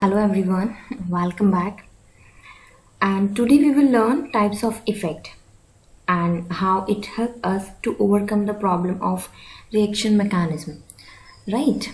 Hello everyone, welcome back. And today we will learn types of effect and how it helps us to overcome the problem of reaction mechanism. Right?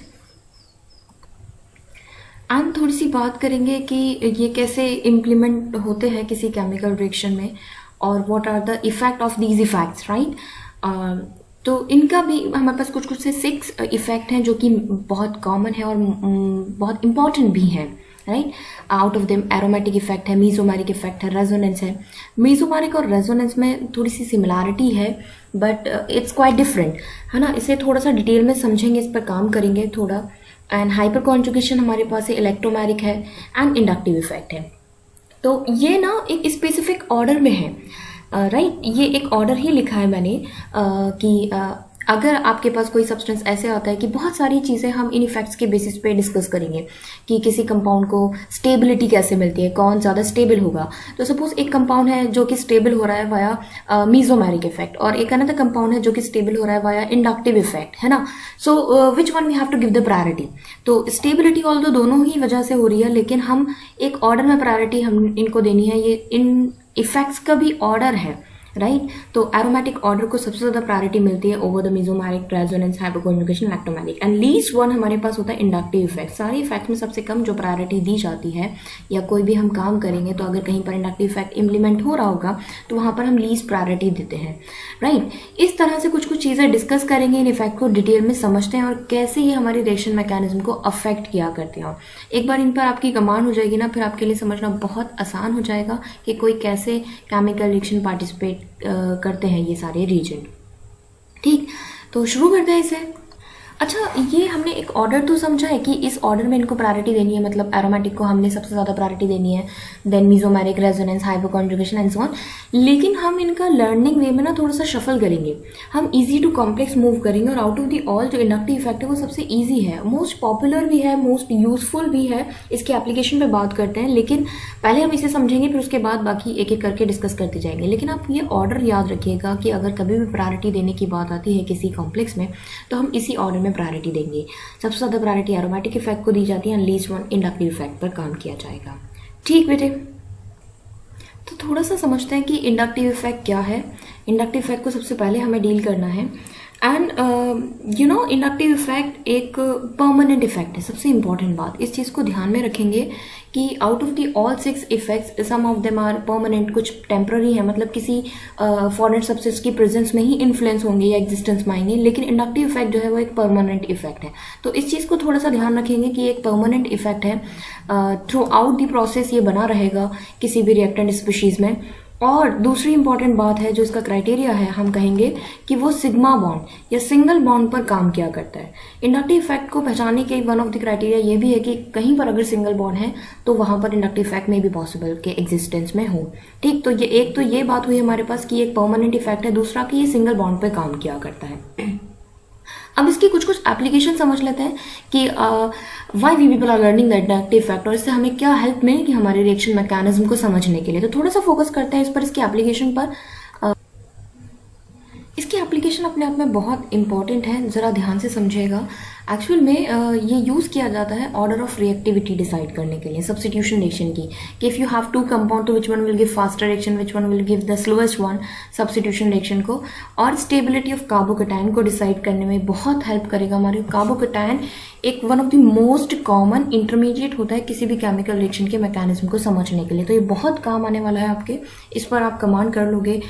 And थोड़ी सी बात करेंगे कि ये कैसे implement होते हैं किसी केमिकल रिएक्शन में और what are the effect of these effects right. तो इनका भी हमारे पास कुछ कुछ से 6 इफेक्ट हैं जो कि बहुत कॉमन है और बहुत इंपॉर्टेंट भी हैं right. Out of them aromatic effect है, मीजोमेरिक इफेक्ट है, रेजोनेंस है। मीजोमेरिक और रेजोनेंस में थोड़ी सी सिमिलैरिटी है बट इट्स क्वाइट डिफरेंट है ना। इसे थोड़ा सा डिटेल में समझेंगे, इस पर काम करेंगे थोड़ा। एंड हाइपर कॉन्जुगेशन हमारे पास है, इलेक्ट्रोमैरिक है एंड इंडक्टिव इफेक्ट है। तो ये ना एक स्पेसिफिक ऑर्डर में है राइट। ये एक ऑर्डर ही लिखा है मैंने कि अगर आपके पास कोई सब्सटेंस ऐसे आता है कि बहुत सारी चीज़ें हम इन इफेक्ट्स के बेसिस पे डिस्कस करेंगे कि किसी कंपाउंड को स्टेबिलिटी कैसे मिलती है, कौन ज़्यादा स्टेबल होगा। तो सपोज एक कंपाउंड है जो कि स्टेबल हो रहा है वाया मीजोमेरिक इफेक्ट और एक अनदर कंपाउंड है जो कि स्टेबल हो रहा है वाया इंडक्टिव इफेक्ट है ना। So which one we have to give the priority. तो स्टेबिलिटी ऑल्दो दोनों ही वजह से हो रही है लेकिन हम एक ऑर्डर में प्रायोरिटी हम इनको देनी है। ये इन इफेक्ट्स का भी ऑर्डर है राइट। तो एरोमेटिक ऑर्डर को सबसे ज़्यादा प्रायोरिटी मिलती है over the mesomeric, resonance, hyperconjugation, electromeric and least one हमारे पास होता है इंडक्टिव इफेक्ट। सारे इफेक्ट में सबसे कम जो प्रायोरिटी दी जाती है या कोई भी हम काम करेंगे तो अगर कहीं पर इंडक्टिव इफेक्ट इम्प्लीमेंट हो रहा होगा तो वहाँ पर हम लीस्ट प्रायोरिटी देते हैं राइट। इस तरह से कुछ कुछ चीज़ें डिस्कस करेंगे, इन इफेक्ट को डिटेल में समझते हैं और कैसे ये हमारी रिएक्शन मैकेनिज्म को अफेक्ट किया करते हैं। एक बार इन पर आपकी कमांड हो जाएगी ना, फिर आपके लिए समझना बहुत आसान हो जाएगा कि कोई कैसे केमिकल रिएक्शन पार्टिसिपेट करते हैं ये सारे रीजन। ठीक, तो शुरू करते हैं इसे। अच्छा, ये हमने एक ऑर्डर तो समझा है कि इस ऑर्डर में इनको प्रायोरिटी देनी है, मतलब एरोमेटिक को हमने सबसे ज़्यादा प्रायोरिटी देनी है, then mesomeric, resonance, hyperconjugation and so on. लेकिन हम इनका लर्निंग वे में ना थोड़ा सा शफल करेंगे, हम इजी टू कॉम्प्लेक्स मूव करेंगे और आउट ऑफ दी ऑल जो इंडक्टिव इफेक्ट है वो सबसे ईजी है, मोस्ट पॉपुलर भी है, मोस्ट यूजफुल भी है। इसके एप्लीकेशन पे बात करते हैं लेकिन पहले हम इसे समझेंगे फिर उसके बाद बाकी एक एक करके डिस्कस करते जाएंगे। लेकिन आप ये ऑर्डर याद रखिएगा कि अगर कभी भी प्रायोरिटी देने की बात आती है किसी कॉम्प्लेक्स में तो हम इसी ऑर्डर में प्रायोरिटी देंगे। सबसे ज़्यादा प्रायोरिटी एरोमेटिक इफेक्ट को दी जाती है, लीस्ट वन इंडक्टिव इफेक्ट पर काम किया जाएगा। ठीक बेटे, तो थोड़ा सा समझते हैं कि इंडक्टिव इफेक्ट क्या है। इंडक्टिव इफेक्ट को सबसे पहले हमें डील करना है and you know inductive effect एक परमानेंट इफेक्ट है। सबसे इंपॉर्टेंट बात, इस चीज़ को ध्यान में रखेंगे कि out of the all 6 effects some of them are permanent, कुछ टेम्प्ररी है, मतलब किसी फॉरेन सब्सटेंस की प्रेजेंस में ही इन्फ्लुएंस होंगे या एग्जिस्टेंस में आएंगे। लेकिन इंडक्टिव इफेक्ट जो है वो एक परमानेंट इफेक्ट है। तो इस चीज़ को थोड़ा सा ध्यान रखेंगे कि एक परमानेंट इफेक्ट है, थ्रू आउट दी प्रोसेस ये बना रहेगा किसी भी रिएक्टेंट स्पीशीज़ में। और दूसरी इंपॉर्टेंट बात है जो इसका क्राइटेरिया है, हम कहेंगे कि वो सिग्मा बॉन्ड या सिंगल बॉन्ड पर काम किया करता है। इंडक्टिव इफेक्ट को पहचानने के वन ऑफ द क्राइटेरिया ये भी है कि कहीं पर अगर सिंगल बॉन्ड है तो वहां पर इंडक्टिव इफेक्ट में भी पॉसिबल के एग्जिस्टेंस में हो। ठीक, तो ये एक तो ये बात हुई हमारे पास कि एक परमानेंट इफेक्ट है, दूसरा कि ये सिंगल बॉन्ड पर काम किया करता है। अब इसकी कुछ कुछ एप्लीकेशन समझ लेते हैं कि why we people are learning the inductive effect और इससे हमें क्या हेल्प मिलेगी हमारे रिएक्शन मैकेनिज्म को समझने के लिए। तो थोड़ा सा फोकस करते हैं इस पर, इसकी एप्लीकेशन पर। इसकी एप्लीकेशन अपने आप में बहुत इंपॉर्टेंट है, ज़रा ध्यान से समझिएगा। एक्चुअल में ये यूज़ किया जाता है ऑर्डर ऑफ रिएक्टिविटी डिसाइड करने के लिए, सब्स्टिट्यूशन रिएक्शन की, कि if you have two compound तो which one will give faster reaction, which one will give the slowest one, substitution reaction को। और स्टेबिलिटी ऑफ कार्बोकैटायन को डिसाइड करने में बहुत हेल्प करेगा हमारे। कार्बोकैटायन एक one of the most common intermediate होता है किसी भी केमिकल रिएक्शन के मैकेनिज्म को समझने के लिए। तो ये बहुत काम आने वाला है आपके, इस पर आप कमांड कर लोगे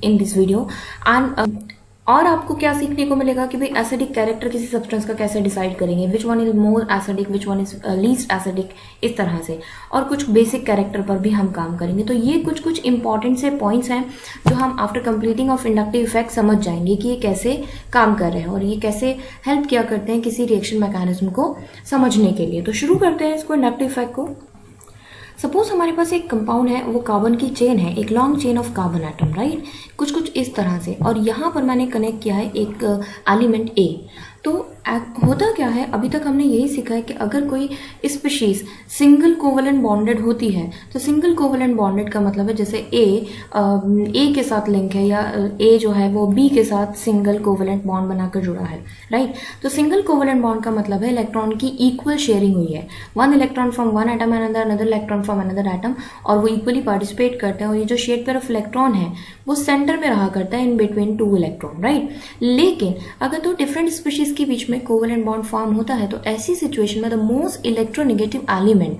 इन दिस वीडियो। एंड और आपको क्या सीखने को मिलेगा कि भाई एसिडिक कैरेक्टर किसी सब्सटेंस का कैसे डिसाइड करेंगे, विच one is more acidic, which one is least acidic, इस तरह से। और कुछ बेसिक कैरेक्टर पर भी हम काम करेंगे। तो ये कुछ कुछ इंपॉर्टेंट से पॉइंट्स हैं जो हम after completing of inductive effect समझ जाएंगे कि ये कैसे काम कर रहे हैं और ये कैसे हेल्प किया करते हैं किसी रिएक्शन मैकेनिज्म को समझने के लिए। तो शुरू करते हैं इसको, इंडक्टिव इफेक्ट को। सपोज हमारे पास एक कंपाउंड है, वो कार्बन की चेन है, एक long chain of carbon atom right, कुछ कुछ इस तरह से। और यहाँ पर मैंने कनेक्ट किया है एक एलिमेंट ए। तो होता क्या है, अभी तक हमने यही सीखा है कि अगर कोई स्पीशीज सिंगल कोवलेंट बॉन्डेड होती है तो सिंगल कोवलेंट बॉन्डेड का मतलब है जैसे ए के साथ लिंक है, या ए जो है वो बी के साथ सिंगल कोवलेंट बॉन्ड बनाकर जुड़ा है, राइट। तो सिंगल कोवलेंट बॉन्ड का मतलब है इलेक्ट्रॉन की इक्वल शेयरिंग हुई है, one electron from one atom and another electron from another atom, और वो इक्वली पार्टिसिपेट करते हैं, और ये जो शेड पेयर ऑफ इलेक्ट्रॉन है वो सेंटर में रहा करता है in between two electron, right. लेकिन अगर दो डिफरेंट स्पीशीज के बीच में कोवेलेंट बॉन्ड फॉर्म होता है तो ऐसी सिचुएशन में द मोस्ट इलेक्ट्रोनेगेटिव एलिमेंट,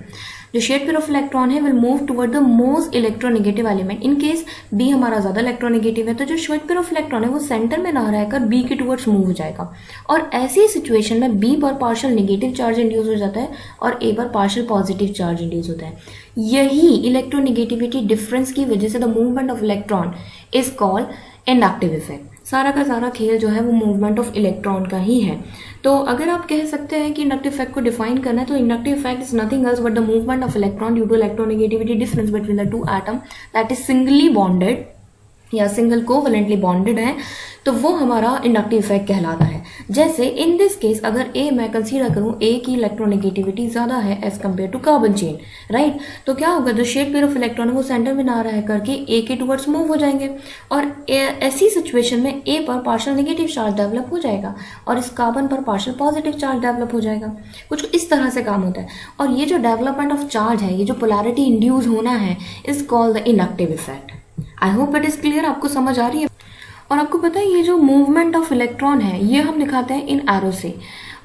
जो शेड पेयर ऑफ इलेक्ट्रॉन है, will move toward the most electronegative element. In case B हमारा ज्यादा इलेक्ट्रोनेगेटिव है तो जो शेड पेयर ऑफ इलेक्ट्रॉन है वो सेंटर में ना रहकर बी के टुवर्ड्स मूव हो जाएगा, और ऐसी सिचुएशन में बी पर पार्शियल नेगेटिव चार्ज इंड्यूस हो जाता है और ए पर पार्शियल पॉजिटिव चार्ज इंड्यूस होता है। यही इलेक्ट्रोनेगेटिविटी डिफरेंस की वजह से the movement of electron is called inductive effect. सारा का सारा खेल जो है वो मूवमेंट ऑफ इलेक्ट्रॉन का ही है। तो अगर आप कह सकते हैं कि इंडक्टिव इफेक्ट को डिफाइन करना है तो inductive effect is nothing else but the movement of electron due to electronegativity difference between the two atom that is singly bonded या सिंगल कोवलेंटली बॉन्डेड है, तो वो हमारा इंडक्टिव इफेक्ट कहलाता है। जैसे इन दिस केस अगर ए मैं कंसीडर करूं ए की इलेक्ट्रोनेगेटिविटी ज़्यादा है as compare to carbon chain, right, तो क्या होगा, जो शेड पेयर ऑफ इलेक्ट्रॉन है वो सेंटर में ना रह करके ए के टुवर्ड्स मूव हो जाएंगे, और ऐसी सिचुएशन में ए पर पार्शियल नेगेटिव चार्ज डेवलप हो जाएगा और इस कार्बन पर पार्शियल पॉजिटिव चार्ज डेवलप हो जाएगा। कुछ इस तरह से काम होता है, और ये जो डेवलपमेंट ऑफ चार्ज है, ये जो पोलैरिटी इंड्यूस होना है, is called the inductive effect. I hope it is clear, आपको समझ आ रही है। और आपको पता है ये जो मूवमेंट ऑफ इलेक्ट्रॉन है ये हम दिखाते हैं इन एरो से।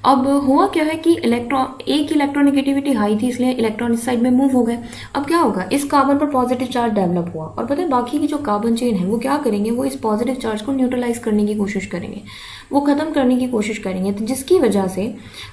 अब हुआ क्या है कि इलेक्ट्रॉन ए की इलेक्ट्रोनेगेटिविटी हाई थी इसलिए इलेक्ट्रॉन इस साइड में मूव हो गए। अब क्या होगा, इस कार्बन पर पॉजिटिव चार्ज डेवलप हुआ, और पता है बाकी की जो कार्बन चेन है वो क्या करेंगे, वो इस पॉजिटिव चार्ज को न्यूट्रलाइज करने की कोशिश करेंगे, वो खत्म करने की कोशिश करेंगे। तो जिसकी वजह से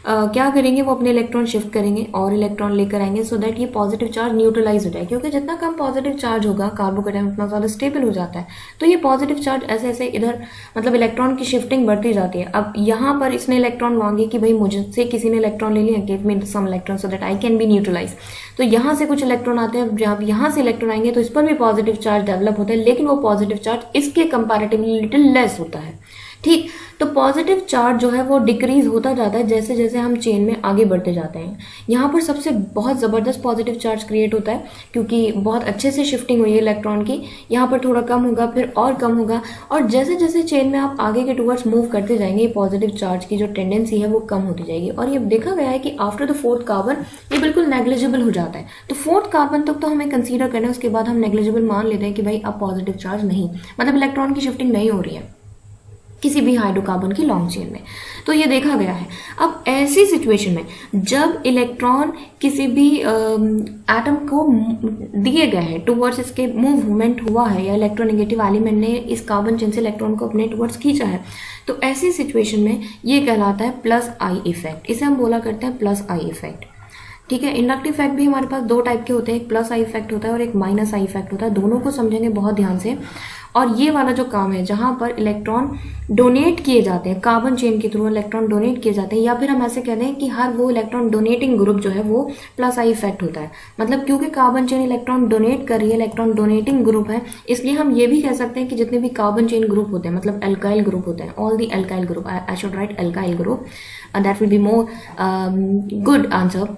क्या करेंगे, वो अपने इलेक्ट्रॉन शिफ्ट करेंगे और इलेक्ट्रॉन लेकर आएंगे सो दैट ये पॉजिटिव चार्ज न्यूट्रलाइज हो जाए, क्योंकि जितना कम पॉजिटिव चार्ज होगा कार्बोकेटायन उतना ज़्यादा स्टेबल हो जाता है। तो ये पॉजिटिव चार्ज ऐसे ऐसे इधर मतलब इलेक्ट्रॉन की शिफ्टिंग बढ़ती जाती है। अब यहाँ पर इसने इलेक्ट्रॉन मांगे कि भाई मुझसे किसी ने इलेक्ट्रॉन ले लिया, give me some electron so that I can be neutralise. तो यहाँ से कुछ इलेक्ट्रॉन आते हैं, जब यहाँ से इलेक्ट्रॉन आएंगे तो इस पर भी पॉजिटिव चार्ज डेवलप होता है, लेकिन वो पॉजिटिव चार्ज इसके कंपैरेटिवली लिटिल लेस होता है, ठीक। तो पॉजिटिव चार्ज जो है वो डिक्रीज होता जाता है जैसे जैसे हम चेन में आगे बढ़ते जाते हैं। यहाँ पर सबसे बहुत ज़बरदस्त पॉजिटिव चार्ज क्रिएट होता है क्योंकि बहुत अच्छे से शिफ्टिंग हुई है इलेक्ट्रॉन की। यहाँ पर थोड़ा कम होगा, फिर और कम होगा, और जैसे जैसे चेन में आप आगे के टुवर्ड्स मूव करते जाएंगे पॉजिटिव चार्ज की जो टेंडेंसी है वो कम होती जाएगी। और ये देखा गया है कि आफ्टर द फोर्थ कार्बन ये बिल्कुल नेग्लिजिबल हो जाता है। तो फोर्थ कार्बन तक तो हमें कंसीडर करना है, उसके बाद हम नेग्लिजिबल मान लेते हैं कि भाई अब पॉजिटिव चार्ज नहीं, मतलब इलेक्ट्रॉन की शिफ्टिंग नहीं हो रही है किसी भी हाइड्रोकार्बन की लॉन्ग चेन में। तो ये देखा गया है। अब ऐसी सिचुएशन में जब इलेक्ट्रॉन किसी भी एटम को दिए गए हैं टुवर्ड्स, इसके मूवमेंट हुआ है या इलेक्ट्रोनेगेटिव एलिमेंट ने इस कार्बन चेन से इलेक्ट्रॉन को अपने टुवर्ड्स खींचा है, तो ऐसी सिचुएशन में ये कहलाता है प्लस आई इफेक्ट। इसे हम बोला करते हैं प्लस आई इफेक्ट, ठीक है। इंडक्टिव इफेक्ट भी हमारे पास दो टाइप के होते हैं, एक प्लस आई इफेक्ट होता है और एक माइनस आई इफेक्ट होता है। दोनों को समझेंगे बहुत ध्यान से। और ये वाला जो काम है जहाँ पर इलेक्ट्रॉन डोनेट किए जाते हैं कार्बन चेन के थ्रू, इलेक्ट्रॉन डोनेट किए जाते हैं, या फिर हम ऐसे कहते हैं कि हर वो इलेक्ट्रॉन डोनेटिंग ग्रुप जो है वो प्लस आई इफेक्ट होता है। मतलब क्योंकि कार्बन चेन इलेक्ट्रॉन डोनेट कर रही है, इलेक्ट्रॉन डोनेटिंग ग्रुप है, इसलिए हम ये भी कह सकते हैं कि जितने भी कार्बन चेन ग्रुप होते हैं, मतलब एल्काइल ग्रुप होते हैं, all the alkyl group, I should write alkyl group, that will be more good answer.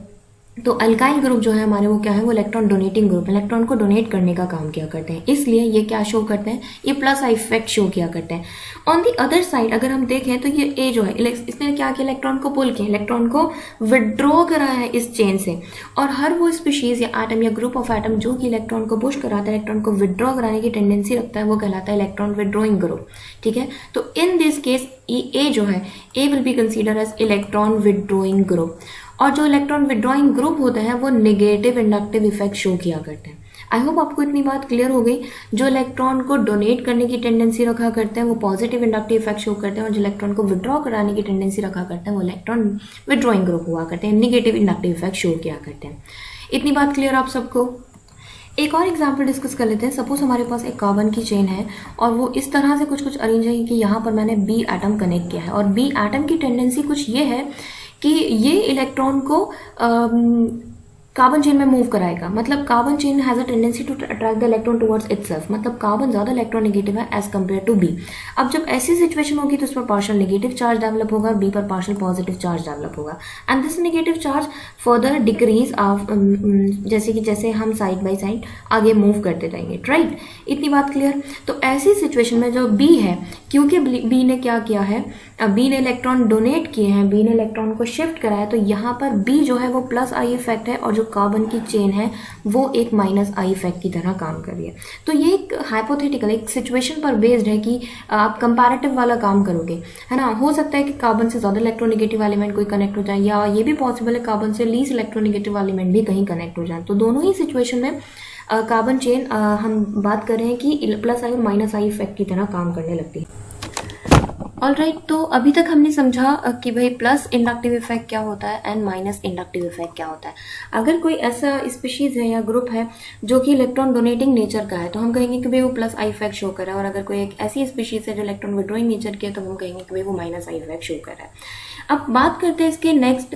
तो अल्काइल ग्रुप जो है हमारे वो क्या है, वो इलेक्ट्रॉन डोनेटिंग ग्रुप, इलेक्ट्रॉन को डोनेट करने का काम किया करते हैं, इसलिए ये क्या शो करते हैं, ये प्लस आई इफेक्ट शो किया करते हैं। ऑन दी अदर साइड अगर हम देखें तो ये ए जो है इसने क्या किया, इलेक्ट्रॉन को पुल किया, इलेक्ट्रॉन को विड्रॉ कराया है इस चेन से। और हर वो स्पीशीज या एटम या ग्रुप ऑफ एटम जो कि इलेक्ट्रॉन को पुश कराता है, इलेक्ट्रॉन को विड्रॉ कराने की टेंडेंसी रखता है, वो कहलाता है इलेक्ट्रॉन विड्रॉइंग ग्रुप, ठीक है। तो इन दिस केस ए जो है, A will be consider as electron withdrawing group. और जो इलेक्ट्रॉन विड्रॉइंग ग्रुप होते हैं वो नेगेटिव इंडक्टिव इफेक्ट शो किया करते हैं। आई होप आपको इतनी बात क्लियर हो गई। जो इलेक्ट्रॉन को डोनेट करने की टेंडेंसी रखा करते हैं वो पॉजिटिव इंडक्टिव इफेक्ट शो करते हैं, और जो इलेक्ट्रॉन को विड्रॉ कराने की टेंडेंसी रखा करते हैं वो इलेक्ट्रॉन विड्रॉइंग ग्रुप हुआ करते हैं, नेगेटिव इंडक्टिव इफेक्ट शो किया करते हैं। इतनी बात क्लियर आप सबको। एक और एग्जाम्पल डिस्कस कर लेते हैं। सपोज हमारे पास एक कार्बन की चेन है और वो इस तरह से कुछ अरेंज है कि यहाँ पर मैंने बी एटम कनेक्ट किया है, और बी एटम की टेंडेंसी कुछ ये है कि ये इलेक्ट्रॉन को कार्बन चेन में मूव कराएगा, मतलब carbon chain has a tendency to attract the electron towards itself, मतलब कार्बन ज़्यादा इलेक्ट्रोनेगेटिव है एज कम्पेयर टू बी। अब जब ऐसी सिचुएशन होगी तो उस पर पार्शियल नेगेटिव चार्ज डेवलप होगा, बी पर पार्शियल पॉजिटिव चार्ज डेवलप होगा, and this negative charge further decrease off, जैसे कि जैसे हम साइड बाई साइड आगे मूव करते जाएंगे, राइट। इतनी बात क्लियर। तो ऐसी सिचुएशन में जो बी है, क्योंकि बी ने क्या किया है, बी ने इलेक्ट्रॉन डोनेट किए हैं, बी ने इलेक्ट्रॉन को शिफ्ट कराया, तो यहाँ पर बी जो है वो प्लस आई इफेक्ट है और जो कार्बन की चेन है वो एक माइनस आई इफेक्ट की तरह काम कर रही है। तो ये एक हाइपोथेटिकल, एक सिचुएशन पर बेस्ड है कि आप कंपैरेटिव वाला काम करोगे, है ना। हो सकता है कि कार्बन से ज़्यादा इलेक्ट्रोनेगेटिव एलिमेंट कोई कनेक्ट हो जाए, या ये भी पॉसिबल है कार्बन से लीस्ट इलेक्ट्रोनेगेटिव एलिमेंट भी कहीं कनेक्ट हो जाए। तो दोनों ही सिचुएशन में कार्बन चेन हम बात कर रहे हैं कि प्लस आई और माइनस आई इफेक्ट की तरह काम करने लगती है। ऑलराइट, तो अभी तक हमने समझा कि भाई प्लस इंडक्टिव इफेक्ट क्या होता है एंड माइनस इंडक्टिव इफेक्ट क्या होता है। अगर कोई ऐसा स्पीशीज है या ग्रुप है जो कि इलेक्ट्रॉन डोनेटिंग नेचर का है तो हम कहेंगे कि भाई वो प्लस आई इफेक्ट शो कर रहा है, और अगर कोई एक ऐसी स्पीशीज है जो इलेक्ट्रॉन विड्रॉइंग नेचर की है तो हम कहेंगे कि भाई वो माइनस आई इफेक्ट शो कर रहा है। अब बात करते हैं इसके नेक्स्ट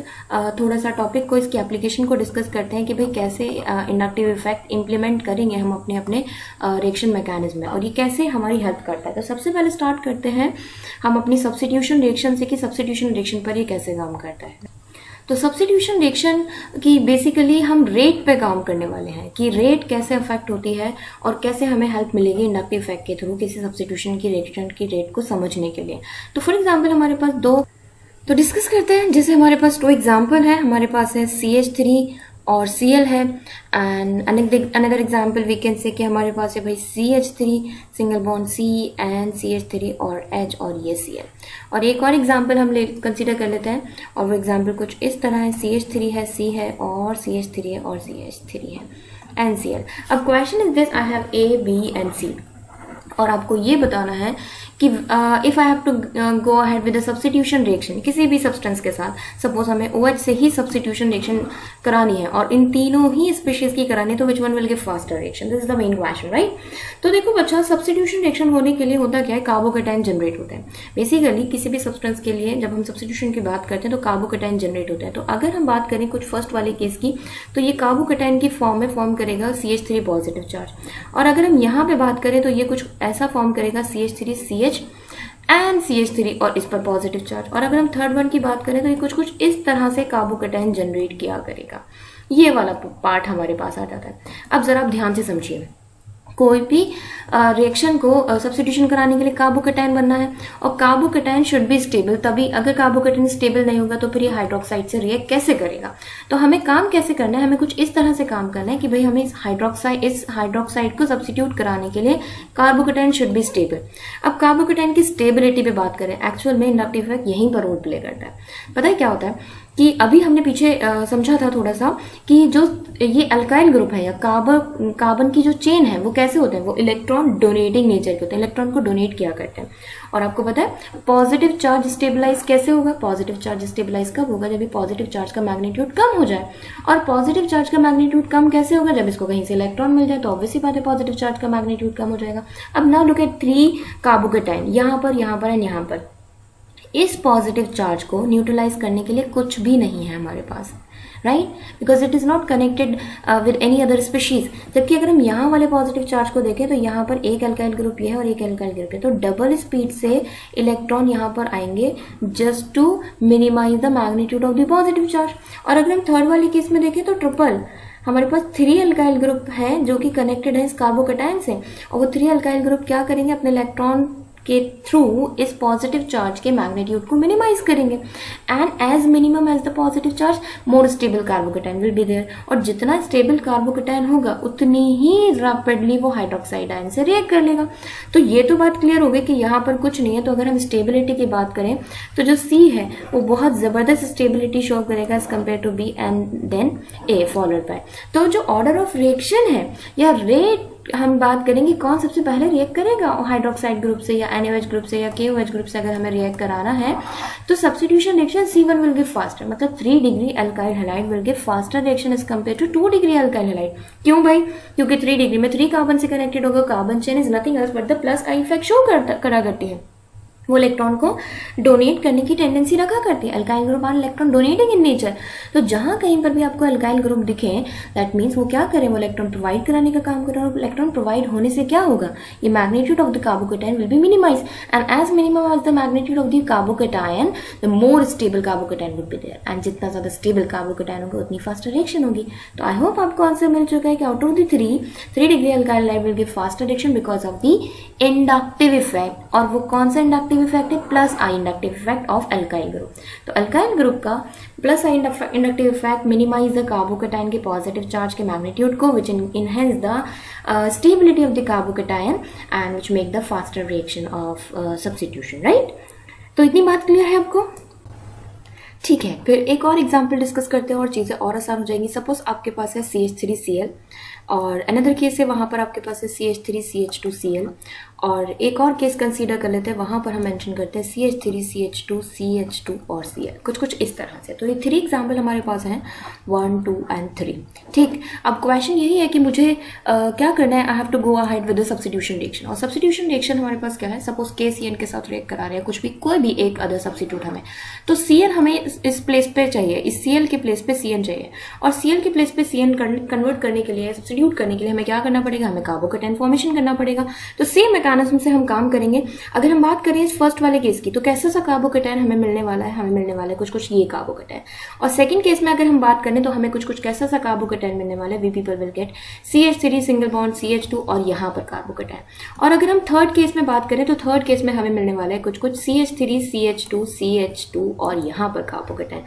थोड़ा सा टॉपिक को, इसकी एप्लीकेशन को डिस्कस करते हैं कि भाई कैसे इंडक्टिव इफेक्ट इंप्लीमेंट करेंगे हम अपने अपने रिएक्शन मैकेनिज्म में, और ये कैसे हमारी हेल्प करता है। तो सबसे पहले स्टार्ट करते हैं हम अपनी सब्स्टिट्यूशन रिएक्शन से कि सब्स्टिट्यूशन रिएक्शन पर ये कैसे काम करता है। तो सब्स्टिट्यूशन रिएक्शन की बेसिकली हम रेट पे काम करने वाले हैं कि रेट कैसे अफेक्ट होती है और कैसे हमें हेल्प मिलेगी इंडक्टिव इफेक्ट के थ्रू किसी सब्स्टिट्यूशन की रिएक्शन की रेट को समझने के लिए। तो फॉर एग्जाम्पल हमारे पास तो डिस्कस करते हैं। जैसे हमारे पास 2 एग्जाम्पल है, हमारे पास है CH3 और Cl है, and another example we can say कि हमारे पास है भाई CH3 single bond C and CH3 और H और ये Cl। और एक और एग्जाम्पल हम कंसिडर कर लेते हैं, और वो एग्जाम्पल कुछ इस तरह है, CH3 है, C है और CH3 है और CH3 है एंड Cl। अब question is this, I have A, B and C, और आपको ये बताना है कि if I have to go ahead with the substitution reaction किसी भी सब्सटेंस के साथ, सपोज हमें OH से ही सब्स्टिट्यूशन रिएक्शन करानी है और इन तीनों ही स्पीशीज की करानी है, तो which one will give faster reaction, this is the main question, right. तो देखो बच्चा, सब्स्टिट्यूशन रिएक्शन होने के लिए होता क्या है, कार्बोकैटायन जनरेट होते हैं। बेसिकली किसी भी सब्सटेंस के लिए जब हम सब्स्टिट्यूशन की बात करते हैं तो कार्बोकैटायन जनरेट होते हैं। तो अगर हम बात करें कुछ फर्स्ट वाले केस की, तो ये कार्बोकैटायन की फॉर्म में फॉर्म करेगा CH3 पॉजिटिव चार्ज, और अगर हम यहाँ पे बात करें तो ये कुछ ऐसा फॉर्म करेगा CH3CH एंड CH3 और इस पर पॉजिटिव चार्ज। और अगर हम थर्ड वन की बात करें तो ये कुछ इस तरह से कार्बोकैटायन जनरेट किया करेगा। ये वाला पार्ट हमारे पास आ जाता है। अब जरा आप ध्यान से समझिए, कोई भी रिएक्शन को सब्स्टिट्यूशन कराने के लिए कार्बोकैटायन बनना है, और कार्बोकैटायन शुड बी स्टेबल, तभी अगर कार्बोकैटायन स्टेबल नहीं होगा तो फिर ये हाइड्रोक्साइड से रिएक्ट कैसे करेगा। तो हमें काम कैसे करना है, हमें कुछ इस तरह से काम करना है कि भाई हमें इस हाइड्रोक्साइड को सब्स्टिट्यूट कराने के लिए कार्बोकैटायन शुड बी स्टेबल। अब कार्बोकैटायन की स्टेबिलिटी पे बात करें, एक्चुअल में इंडक्टिव इफेक्ट यहीं पर रोल प्ले करता है। पता है क्या होता है कि अभी हमने पीछे समझा था थोड़ा सा कि जो ये अल्काइल ग्रुप है या कार्बन की जो चेन है वो कैसे होते हैं, वो इलेक्ट्रॉन डोनेटिंग नेचर के होते हैं, इलेक्ट्रॉन को डोनेट किया करते हैं। और आपको पता है पॉजिटिव चार्ज स्टेबलाइज कैसे होगा, पॉजिटिव चार्ज स्टेबलाइज कब होगा, जब पॉजिटिव चार्ज का मैग्नीट्यूड कम हो जाए। और पॉजिटिव चार्ज का मैग्नीट्यूड कम कैसे होगा, जब इसको कहीं से इलेक्ट्रॉन मिल जाए, तो ऑब्वियसली बात है पॉजिटिव चार्ज का मैग्नीट्यूड कम हो जाएगा। अब नाउ लुक एट 3 कार्बोकैटायन, यहाँ पर एंड यहाँ पर। इस पॉजिटिव चार्ज को न्यूट्रलाइज करने के लिए कुछ भी नहीं है हमारे पास, right, because it is not connected with any other species. जबकि अगर हम यहाँ वाले पॉजिटिव चार्ज को देखें तो यहाँ पर एक अल्काइल ग्रुप ये है और एक अल्काइल ग्रुप है, तो डबल स्पीड से इलेक्ट्रॉन यहाँ पर आएंगे just to minimise the magnitude of the positive charge. और अगर हम थर्ड वाले केस में देखें तो ट्रिपल, हमारे पास 3 अल्काइल ग्रुप है जो कि कनेक्टेड है इस कार्बोकैटायन से, और वो 3 अल्काइल ग्रुप क्या करेंगे, अपने इलेक्ट्रॉन के थ्रू इस पॉजिटिव चार्ज के मैग्नीट्यूड को मिनिमाइज करेंगे, and as minimum as the positive charge more stable carbocation will be there. और जितना स्टेबल कार्बोकैटायन होगा उतनी ही रैपिडली वो हाइड्रोक्साइड आयन से रिएक्ट कर लेगा। तो ये तो बात क्लियर हो गई कि यहाँ पर कुछ नहीं है। तो अगर हम स्टेबिलिटी की बात करें तो जो C है वो बहुत ज़बरदस्त स्टेबिलिटी शो करेगा as compare to B and then A followed by. तो जो ऑर्डर ऑफ रिएक्शन है या रेट हम बात करेंगे कौन सबसे पहले रिएक्ट करेगा, हाइड्रोक्साइड ग्रुप से या NaOH ग्रुप से या KOH ग्रुप से अगर हमें रिएक्ट कराना है तो substitution reaction C1 will give faster, मतलब 3 degree alkyl halide will give faster reaction as compare to 2 degree alkyl halide. क्यों भाई, क्योंकि 3 डिग्री में 3 कार्बन से कनेक्टेड होगा, carbon chain is nothing else but the plus I effect show करा करती है। वो इलेक्ट्रॉन को डोनेट करने की टेंडेंसी रखा करते हैं। Alkyl group are electron donating in nature. तो जहाँ कहीं पर भी आपको अल्काइल ग्रुप दिखे, दैट मीन्स वो क्या करें, वो इलेक्ट्रॉन प्रोवाइड कराने का काम करें। और इलेक्ट्रॉन प्रोवाइड होने से क्या होगा, ये magnitude of the carbocation will be minimize, and as minimum as the magnitude of the carbocation the more stable carbocation would be there, and जितना ज़्यादा स्टेबल कार्बोकेटायन होगा उतनी फास्टर रिएक्शन होगी। तो आई होप आपको आंसर मिल चुका है कि out of the 3 degree alkyl halide will give faster reaction because of the inductive effect. और वो कौन सा इंडक्टिव इफेक्ट है, plus I inductive effect of alkyl group. तो अल्काइल ग्रुप का plus I inductive effect minimize the carbocation के positive charge के magnitude को, which enhance the stability of the carbocation and which make the faster reaction of substitution, right. तो इतनी बात clear है आपको? ठीक है, फिर एक और एग्जाम्पल डिस्कस करते हैं और चीज़ें और आसान हो जाएंगी। सपोज आपके पास है CH3Cl और अनदर केस है वहाँ पर आपके पास है CH3CH2Cl, और एक और केस कंसीडर कर लेते हैं, वहाँ पर हम मेंशन करते हैं CH3CH2 CH2 और Cl, कुछ इस तरह से। तो ये 3 एग्जाम्पल हमारे पास हैं, 1, 2 एंड 3। ठीक, अब क्वेश्चन यही है कि मुझे क्या करना है, I have to go ahead with the substitution reaction. और सब्स्टिट्यूशन रिएक्शन हमारे पास क्या है, सपोज KCN के साथ रिएक्ट करा रहे हैं, कुछ भी कोई भी एक अदर सब्स्टिट्यूट हमें, तो Cn हमें इस प्लेस पे चाहिए, इस Cl के प्लेस पे Cn चाहिए, और Cl के प्लेस पे Cn कन्वर्ट करने के लिए, सब्स्टिट्यूट करने के लिए हमें क्या करना पड़ेगा, हमें कार्बोकेटायन फॉर्मेशन करना पड़ेगा। तो सेम मैकेनिज्म से हम काम करेंगे। अगर हम बात करें इस फर्स्ट वाले केस की, तो कैसा सा कार्बोकेटायन हमें मिलने वाला है, हमें मिलने वाला है कुछ ये कार्बोकेटायन। और सेकंड केस में अगर हम बात करें तो हमें कुछ कैसा सा कार्बोकेटायन मिलने वाला है, we people will get CH3 single bond CH2 और यहाँ पर कार्बोकेटायन। और अगर हम थर्ड केस में बात करें तो थर्ड केस में हमें मिलने वाला है कुछ CH3 CH2 CH2 और यहाँ पर कार्बोकेटायन।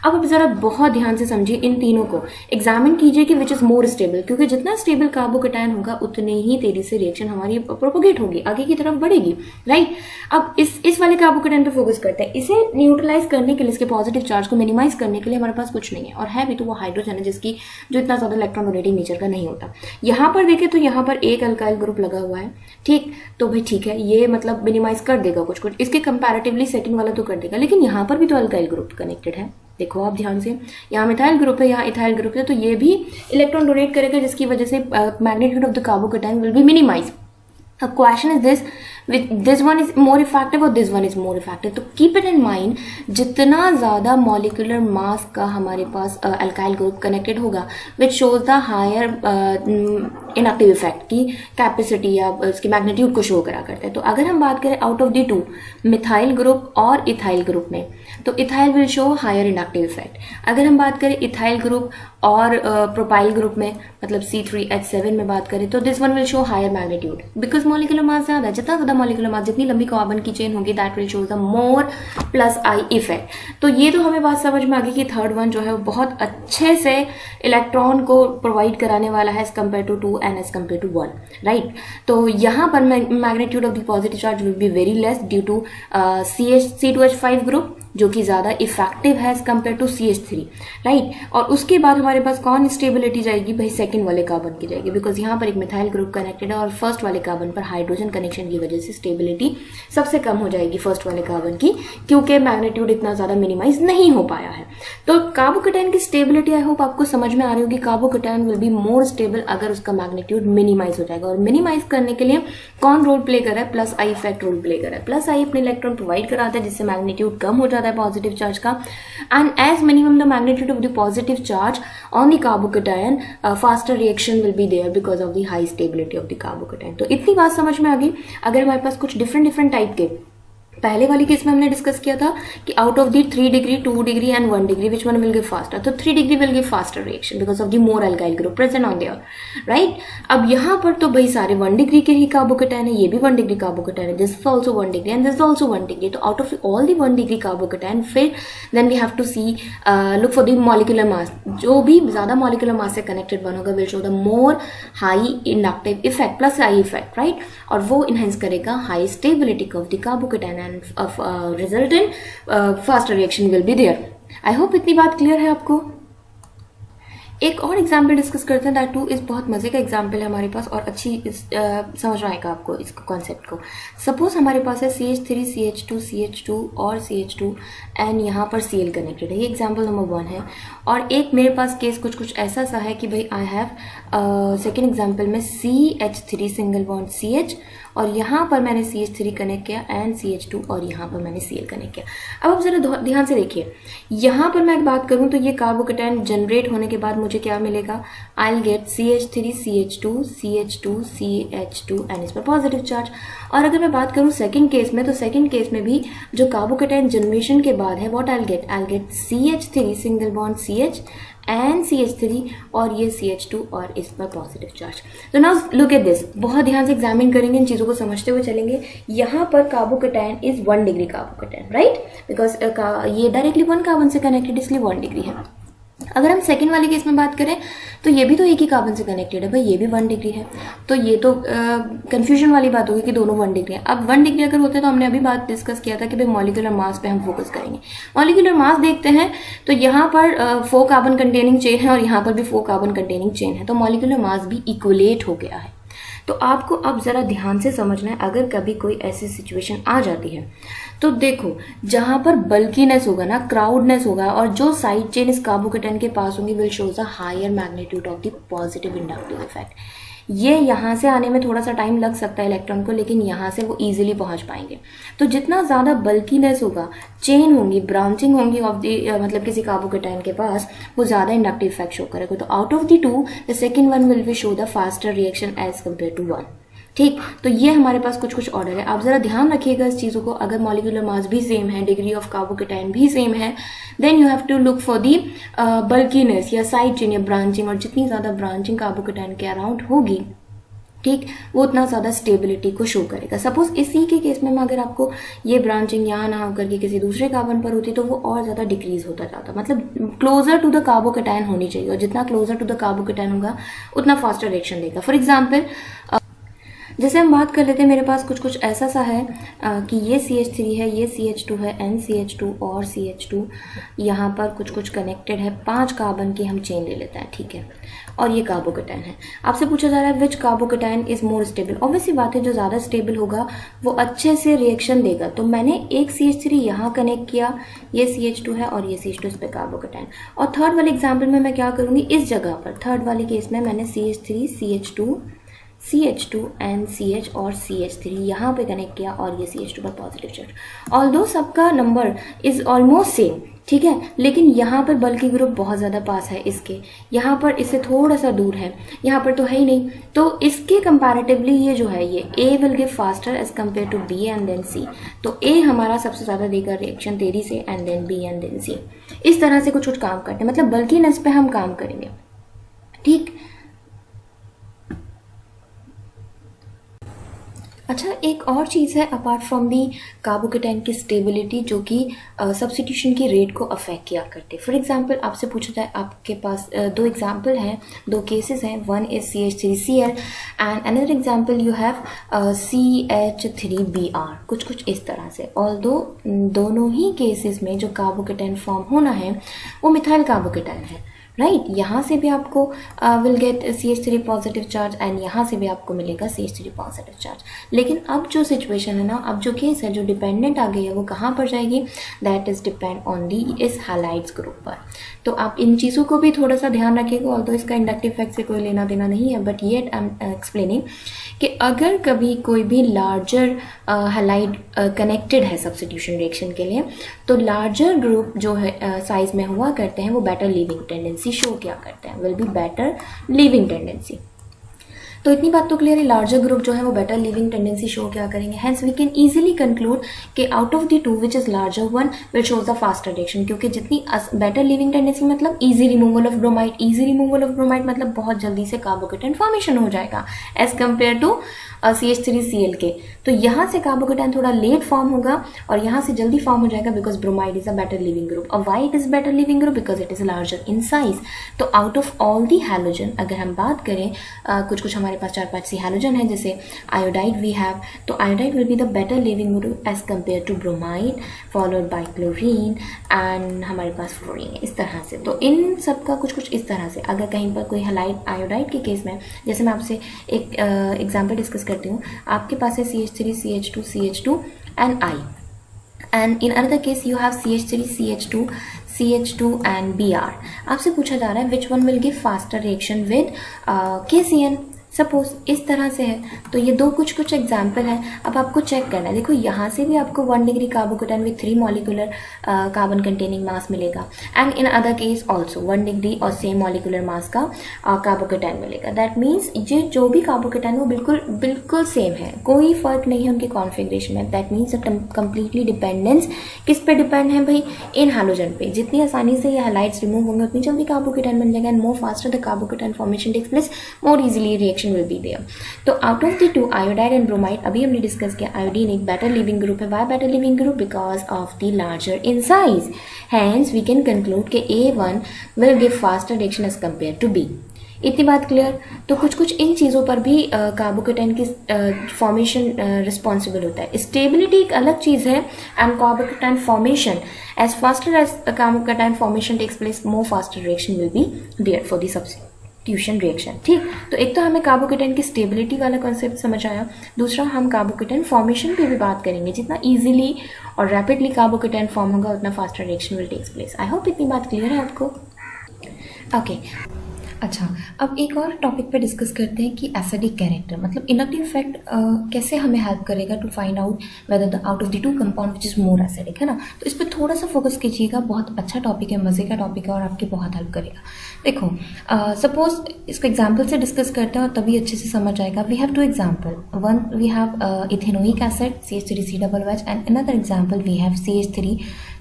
अब आप जरा बहुत ध्यान से समझिए, इन तीनों को एग्जामिन कीजिए कि विच इज मोर स्टेबल, क्योंकि जितना स्टेबल कार्बोकेटायन होगा उतने ही तेजी से रिएक्शन हमारी प्रोपोगेट होगी, आगे की तरफ बढ़ेगी, राइट। अब इस वाले कार्बोकेटायन पे फोकस करते हैं। इसे न्यूट्रलाइज करने के लिए, इसके पॉजिटिव चार्ज को मिनिमाइज करने के लिए हमारे पास कुछ नहीं है, और है भी तो वो हाइड्रोजन है, जिसकी जो इतना ज्यादा इलेक्ट्रॉन डोनेटिंग नेचर का नहीं होता। यहाँ पर देखें तो यहाँ पर एक अल्काइल ग्रुप लगा हुआ है, ठीक, तो भाई ठीक है, ये मतलब मिनिमाइज कर देगा कुछ, इसके कंपैरेटिवली सेकंड वाला तो कर देगा, लेकिन यहाँ पर भी तो अल्काइल ग्रुप कनेक्टेड है। देखो आप ध्यान से, यहाँ मिथाइल ग्रुप है, यहाँ इथाइल ग्रुप है, तो ये भी इलेक्ट्रॉन डोनेट करेगा, जिसकी वजह से magnitude of the carbocation will be minimize. अब question is this one is more effective or this one is more effective, तो keep it in mind, जितना ज़्यादा molecular mass का हमारे पास alkyl group connected होगा, which shows the higher inactive effect की capacity या उसकी magnitude को show करा करते हैं। तो अगर हम बात करें out of the 2 methyl group और इथाइल ग्रुप में, तो ethyl will show higher inductive effect. अगर हम बात करें इथाइल ग्रुप और प्रोपाइल ग्रुप में, मतलब C3H7 में बात करें, तो this one will show higher magnitude because molecular mass ज़्यादा है। जितना ज़्यादा मॉलिक्यूलर मास, जितनी लंबी कार्बन की चेन होगी, that will show the more plus I effect. तो ये तो हमें बात समझ में आ गई कि थर्ड वन जो है वो बहुत अच्छे से इलेक्ट्रॉन को प्रोवाइड कराने वाला है as compare to 2 and as compare to 1, right. तो यहाँ पर magnitude of the positive charge will be very less due to C2H5 group, जो कि ज़्यादा इफेक्टिव है as compare to CH3, right. और उसके बाद हमारे पास कौन स्टेबिलिटी जाएगी, भाई सेकंड वाले कार्बन की जाएगी, बिकॉज यहाँ पर एक मिथाइल ग्रुप कनेक्टेड है और फर्स्ट वाले कार्बन पर हाइड्रोजन कनेक्शन की वजह से स्टेबिलिटी सबसे कम हो जाएगी फर्स्ट वाले कार्बन की, क्योंकि मैग्नीट्यूड इतना ज़्यादा मिनिमाइज नहीं हो पाया है। तो कार्बोकेटायन की स्टेबिलिटी आई होप आपको समझ में आ रही होगी। Carbocation will be more stable अगर उसका मैग्नीट्यूड मिनिमाइज हो जाएगा, और मिनिमाइज करने के लिए कौन रोल प्ले कर रहा है, plus I effect role play कर रहा है। प्लस आई अपने इलेक्ट्रॉन प्रोवाइड कराता है, जिससे मैग्नीट्यूड कम हो जाता है पॉजिटिव चार्ज का, and as minimum the magnitude of the positive charge on the carbocation, faster reaction will be there because of the high stability of the carbocation. तो इतनी बात समझ में आ गई। अगर हमारे पास कुछ डिफरेंट टाइप के, पहले वाली केस में हमने डिस्कस किया था कि out of the 3 degree 2 degree and 1 degree which one will give faster, तो 3 degree will give faster reaction because of the more alkyl group present on their, right. अब यहाँ पर तो भाई सारे 1 डिग्री के ही कार्बोकेटायन है, ये भी 1 डिग्री कार्बोकेटायन है, this is also 1 degree and this is also 1 degree. तो out of all the 1 degree carbocation, फिर then we have to see look for the molecular mass, जो भी ज्यादा मॉलिक्यूलर मास से कनेक्टेड वन होगा will show the more high inductive effect plus I effect, right. और वो enhance करेगा high stability of the carbocation and result in faster reaction will be there. I hope इतनी बात clear है आपको। एक और एग्जाम्पल डिस्कस करते हैं, दैट टू इस बहुत मजे का एग्जाम्पल है हमारे पास और अच्छी समझ आएगा आपको इसको कॉन्सेप्ट को। सपोज हमारे पास है CH3 CH2 CH2 और CH2 एंड यहाँ पर Cl कनेक्टेड है, ये एग्जाम्पल नंबर 1 है। और एक मेरे पास केस कुछ ऐसा सा है कि भाई आई हैव सेकेंड एग्जाम्पल में CH3 सिंगल बॉन्ड CH और यहाँ पर मैंने CH3 कनेक्ट किया एंड CH2 और यहाँ पर मैंने Cl कनेक्ट किया। अब आप ज़रा ध्यान से देखिए, यहाँ पर मैं बात करूँ तो ये कार्बोकेटायन जनरेट होने के बाद मुझे क्या मिलेगा, I will get CH3 CH2 CH2 CH2 and इस पर पॉजिटिव चार्ज। और अगर मैं बात करूँ सेकंड केस में, तो सेकंड केस में भी जो कार्बोकेटायन जनरेशन के बाद है what I will get CH3 single bond CH and CH3 और ये CH2 और इस पर पॉजिटिव चार्ज। तो नाउ लुक एट दिस, बहुत ध्यान से एग्जामिन करेंगे, इन चीज़ों को समझते हुए चलेंगे। यहाँ पर carbocation is 1 degree carbocation, right, because ये डायरेक्टली 1 कार्बन से कनेक्टेड, इसलिए 1 डिग्री है। अगर हम सेकंड वाले केस में बात करें तो ये भी तो एक ही कार्बन से कनेक्टेड है भाई, ये भी 1 डिग्री है। तो ये तो कंफ्यूजन वाली बात होगी कि दोनों 1 डिग्री है। अब 1 डिग्री अगर होते तो हमने अभी बात डिस्कस किया था कि भाई मॉलिक्यूलर मास पे हम फोकस करेंगे। मॉलिक्यूलर मास देखते हैं तो यहाँ पर 4 कार्बन कंटेनिंग चेन है और यहाँ पर भी 4 कार्बन कंटेनिंग चेन है, तो मॉलिक्यूलर मास भी इक्वलेट हो गया है। तो आपको अब ज़रा ध्यान से समझना है, अगर कभी कोई ऐसी सिचुएशन आ जाती है तो देखो, जहाँ पर बल्कीनेस होगा ना, क्राउडनेस होगा, और जो साइड चेन इस कार्बोकेटायन के पास होंगी will shows a higher magnitude of the positive inductive effect. ये यहाँ से आने में थोड़ा सा टाइम लग सकता है इलेक्ट्रॉन को, लेकिन यहाँ से वो इजीली पहुँच पाएंगे। तो जितना ज़्यादा बल्कीनेस होगा, चेन होंगी, ब्रांचिंग होंगी ऑफ द मतलब किसी कार्बोकेटायन के पास, वो ज़्यादा इंडक्टिव इफेक्ट शो करेगा। तो out of the 2 the second one will be show the faster reaction as compare to 1। ठीक, तो ये हमारे पास कुछ ऑर्डर है। आप ज़रा ध्यान रखिएगा इस चीज़ों को। अगर मॉलिक्यूलर मास भी सेम है, डिग्री ऑफ कार्बोकेटायन भी सेम है, then you have to look for the bulkiness या साइड चेन या ब्रांचिंग, और जितनी ज़्यादा ब्रांचिंग कार्बोकेटायन के अराउंड होगी, ठीक, वो उतना ज़्यादा स्टेबिलिटी को शो करेगा। सपोज इसी के केस में अगर आपको ये ब्रांचिंग यहाँ ना होकर के किसी दूसरे कार्बन पर होती तो वो और ज़्यादा डिक्रीज होता जाता, मतलब क्लोजर टू द कार्बोकेटायन होनी चाहिए, और जितना क्लोजर टू द कार्बोकेटायन होगा उतना फास्टर रिएक्शन देगा। फॉर एग्जाम्पल जैसे हम बात कर लेते हैं, मेरे पास कुछ ऐसा सा है कि ये CH3 है, ये CH2 है, NCH2 और CH2, यहाँ पर कुछ कनेक्टेड है, 5 कार्बन की हम चेन ले लेते हैं, ठीक है, और ये कार्बोकेटायन है। आपसे पूछा जा रहा है which carbocation is more stable. Obviously बात है, जो ज़्यादा स्टेबल होगा वो अच्छे से रिएक्शन देगा। तो मैंने एक CH3 यहाँ कनेक्ट किया, ये CH2 है और ये CH2 इस पर कार्बोकेटायन। और थर्ड वाले एग्जाम्पल में मैं क्या करूँगी, इस जगह पर थर्ड वाले केस में मैंने CH3 CH2 एंड CH और CH3 यहाँ पे कनेक्ट किया और ये CH2 पर पॉजिटिव चार्ज। ऑल्दो सबका नंबर इज ऑलमोस्ट सेम, ठीक है, लेकिन यहाँ पर बल्कि ग्रुप बहुत ज़्यादा पास है इसके, यहाँ पर इससे थोड़ा सा दूर है, यहाँ पर तो है ही नहीं। तो इसके कंपैरेटिवली ये जो है, ये A will give faster as compare to B and then C। तो A हमारा सबसे ज़्यादा देगा रिएक्शन तेजी से, and then B and then C। इस तरह से कुछ काम करते हैं, मतलब बल्कीनेस पे हम काम करेंगे, ठीक। अच्छा, एक और चीज़ है अपार्ट फ्रॉम दी कार्बोकेटायन की स्टेबिलिटी, जो कि सब्स्टिट्यूशन की रेट को अफेक्ट किया करते। फॉर एग्जांपल आपसे पूछा जाए, आपके पास 2 एग्जांपल हैं, 2 केसेस हैं, one is CH3Cl and another example you have CH3Br, कुछ इस तरह से। ऑल्दो दोनों ही केसेस में जो कार्बोकेटायन फॉर्म होना है वो मिथाइल कार्बोकेटायन है, राइट। यहाँ से भी आपको will get CH3 positive charge and यहाँ से भी आपको मिलेगा CH3 पॉजिटिव चार्ज। लेकिन अब जो सिचुएशन है ना, अब जो केस है, जो डिपेंडेंट आ गई है, वो कहाँ पर जाएगी, that is depend on the इस हैलाइड्स ग्रुप पर। तो आप इन चीज़ों को भी थोड़ा सा ध्यान रखिएगा, ऑल्दो इसका इंडक्टिव इफेक्ट से कोई लेना देना नहीं है, बट ये आई एम एक्सप्लेनिंग कि अगर कभी कोई भी लार्जर हैलाइड कनेक्टेड है सब्स्टिट्यूशन रिएक्शन के लिए, तो लार्जर ग्रुप जो है साइज में हुआ करते हैं, वो बेटर लीविंग टेंडेंसी शो क्या करते हैं, will be better leaving tendency. तो इतनी बात तो क्लियर है, लार्जर ग्रुप जो है वो बेटर लिविंग टेंडेंसी शो क्या करेंगे। Hence we can easily conclude कि out of the 2 which is larger one will shows the faster reaction, क्योंकि जितनी बेटर लिविंग टेंडेंसी मतलब easy removal of bromide, easy removal of bromide मतलब बहुत जल्दी से कार्बोकेटायन फॉर्मेशन हो जाएगा एज कम्पेयर टू CH3Cl के। तो यहाँ से कार्बोकेटायन थोड़ा लेट फॉर्म होगा और यहाँ से जल्दी फॉर्म हो जाएगा, because bromide is a better leaving group. और why it is better leaving group, because it is larger in size. तो out of all the halogen अगर हम बात करें, कुछ हमारे पास 4-5 सी हैलोजन है, जैसे आयोडाइड वी हैव, तो iodide will be the better leaving group as compare to bromide, followed by chlorine and हमारे पास फ्लोरीन है, इस तरह से। तो इन सब का कुछ इस तरह से। अगर कहीं पर कोई हैलाइड आयोडाइड के केस में, जैसे मैं आपसे एक एग्जाम्पल डिस्कस करती हूँ, आपके पास है CH3 CH2 and I, and in another case you have CH3 CH2 and Br। आपसे पूछा जा रहा है विच one will give faster reaction with KCN। Suppose इस तरह से है, तो ये दो कुछ एग्जाम्पल हैं। अब आपको चेक करना है, देखो यहाँ से भी आपको 1 degree carbocation with 3 molecular carbon containing mass मिलेगा, and in other case also 1 degree और सेम मॉलिकुलर मास का कार्बोकेटाइन मिलेगा। दैट मीन्स ये जो भी कार्बोकेटाइन वो बिल्कुल सेम है, कोई फर्क नहीं है उनके कॉन्फ़िगरेशन में। दैट मीन्स कंप्लीटली डिपेंडेंस किस पे डिपेंड है भाई, इन हैलोजन पे। जितनी आसानी से ये हैलाइड्स रिमूव होंगे उतनी जल्दी कार्बोकेटाइन बन जाएगा, and more faster the carbocation formation takes place, more easily reaction will be there. तो out of the two iodide and bromide, अभी हमने डिस्कस किया आयोडीन एक बेटर लिविंग ग्रुप है। Why better leaving group? Because of the larger in size. Hence we can conclude कि A1 will give faster reaction as compare to B। इतनी बात clear? तो कुछ इन चीज़ों पर भी कार्बोकेटाइन की फॉर्मेशन रिस्पॉन्सिबल होता है। स्टेबिलिटी एक अलग चीज़ है, and carbocation formation as faster as carbocation formation takes place, more faster reaction will be there for the substitution reaction. ठीक, तो एक तो हमें कार्बोकेटाइन की स्टेबिलिटी वाला कॉन्सेप्ट समझ आया, दूसरा हम कार्बोकेटाइन फॉर्मेशन पे भी बात करेंगे। जितना ईजिली और रैपिडली कार्बोकेटाइन फॉर्म होगा उतना faster reaction will takes place. I hope इतनी बात क्लियर है आपको। ओके अच्छा, अब एक और टॉपिक पे डिस्कस करते हैं कि एसिडिक कैरेक्टर मतलब इंडक्टिव इफेक्ट कैसे हमें हेल्प करेगा to find out whether the out of the two compound which is more acidic, है ना। तो इस पर थोड़ा सा फोकस कीजिएगा, बहुत अच्छा टॉपिक है, मज़े का टॉपिक है और आपकी बहुत हेल्प करेगा। देखो सपोज इसको एग्जाम्पल से डिस्कस करते हैं और तभी अच्छे से समझ आएगा। We have 2 example, one we have ethanoic acid CH3COOH and another example we have CH3